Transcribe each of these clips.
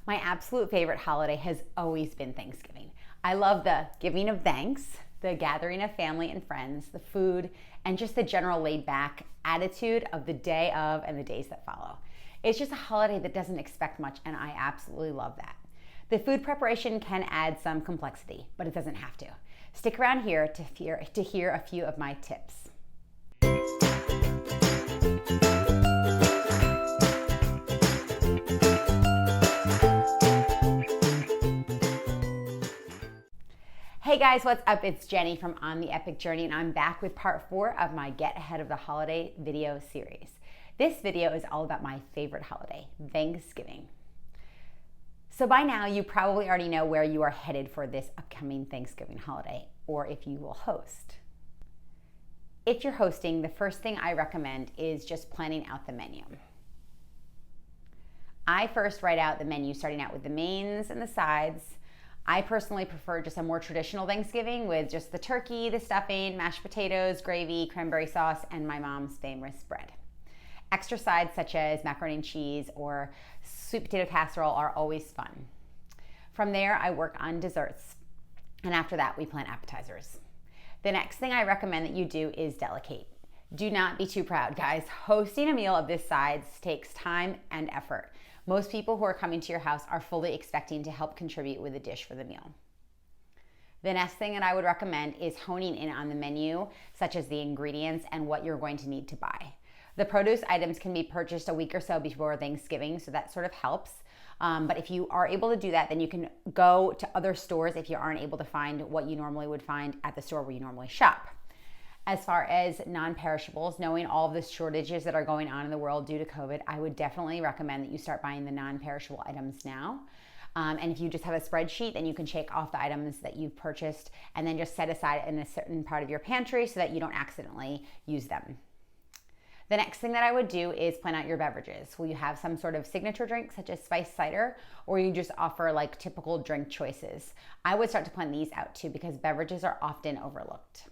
My absolute favorite holiday has always been Thanksgiving. I love the giving of thanks, the gathering of family and friends, the food, and just the general laid back attitude of the day of and the days that follow. It's just a holiday that doesn't expect much, and I absolutely love that. The food preparation can add some complexity, but it doesn't have to. Stick around here to hear a few of my tips. Hey guys, what's up? It's Jenny from On the Epic Journey, and I'm back with part 4 of my Get Ahead of the Holiday video series. This video is all about my favorite holiday, Thanksgiving. So by now, you probably already know where you are headed for this upcoming Thanksgiving holiday, or if you will host. If you're hosting, the first thing I recommend is just planning out the menu. I first write out the menu starting out with the mains and the sides. I personally prefer just a more traditional Thanksgiving with just the turkey, the stuffing, mashed potatoes, gravy, cranberry sauce, and my mom's famous bread. Extra sides such as macaroni and cheese or sweet potato casserole are always fun. From there, I work on desserts, and after that, we plan appetizers. The next thing I recommend that you do is delegate. Do not be too proud, guys. Hosting a meal of this size takes time and effort. Most people who are coming to your house are fully expecting to help contribute with a dish for the meal. The next thing that I would recommend is honing in on the menu, such as the ingredients and what you're going to need to buy. The produce items can be purchased a week or so before Thanksgiving, so that sort of helps. But if you are able to do that, then you can go to other stores if you aren't able to find what you normally would find at the store where you normally shop. As far as non-perishables, knowing all of the shortages that are going on in the world due to COVID, I would definitely recommend that you start buying the non-perishable items now. And if you just have a spreadsheet, then you can check off the items that you've purchased and then just set aside in a certain part of your pantry so that you don't accidentally use them. The next thing that I would do is plan out your beverages. Will you have some sort of signature drink such as spiced cider, or you just offer like typical drink choices? I would start to plan these out too because beverages are often overlooked.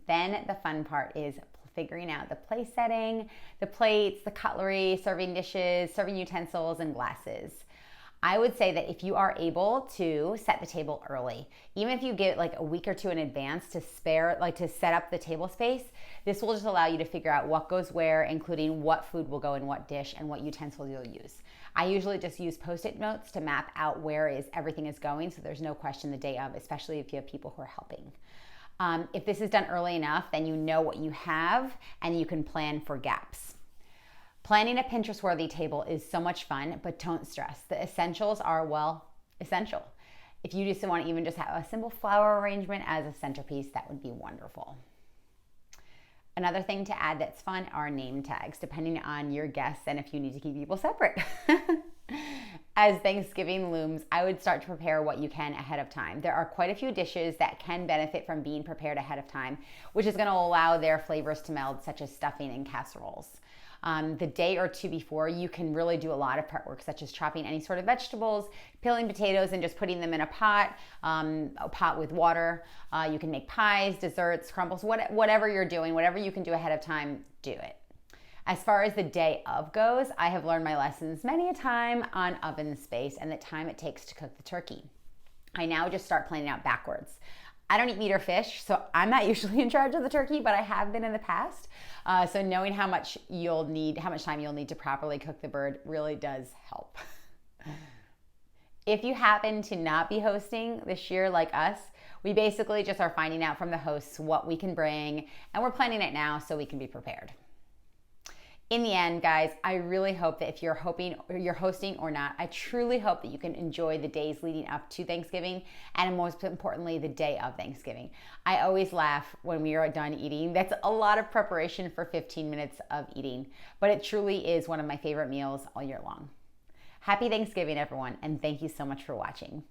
Then the fun part is figuring out the place setting, the plates, the cutlery, serving dishes, serving utensils, and glasses. I would say that if you are able to set the table early, even if you get like a week or two in advance to set up the table space, this will just allow you to figure out what goes where, including what food will go in what dish and what utensils you'll use. I usually just use Post-it notes to map out where everything is going, so there's no question the day of, especially if you have people who are helping. If this is done early enough, then you know what you have and you can plan for gaps. Planning a Pinterest-worthy table is so much fun, but don't stress. The essentials are, well, essential. If you just want to even just have a simple flower arrangement as a centerpiece, that would be wonderful. Another thing to add that's fun are name tags, depending on your guests and if you need to keep people separate. As Thanksgiving looms, I would start to prepare what you can ahead of time. There are quite a few dishes that can benefit from being prepared ahead of time, which is going to allow their flavors to meld, such as stuffing and casseroles. The day or two before, you can really do a lot of prep work, such as chopping any sort of vegetables, peeling potatoes, and just putting them in a pot with water. You can make pies, desserts, crumbles, whatever you're doing, whatever you can do ahead of time, do it. As far as the day of goes, I have learned my lessons many a time on oven space and the time it takes to cook the turkey. I now just start planning out backwards. I don't eat meat or fish, so I'm not usually in charge of the turkey, but I have been in the past. So knowing how much time you'll need to properly cook the bird really does help. If you happen to not be hosting this year like us, we basically just are finding out from the hosts what we can bring, and we're planning it now so we can be prepared. In the end, guys, I really hope that if you're hosting or not, I truly hope that you can enjoy the days leading up to Thanksgiving and most importantly, the day of Thanksgiving. I always laugh when we are done eating. That's a lot of preparation for 15 minutes of eating, but it truly is one of my favorite meals all year long. Happy Thanksgiving, everyone, and thank you so much for watching.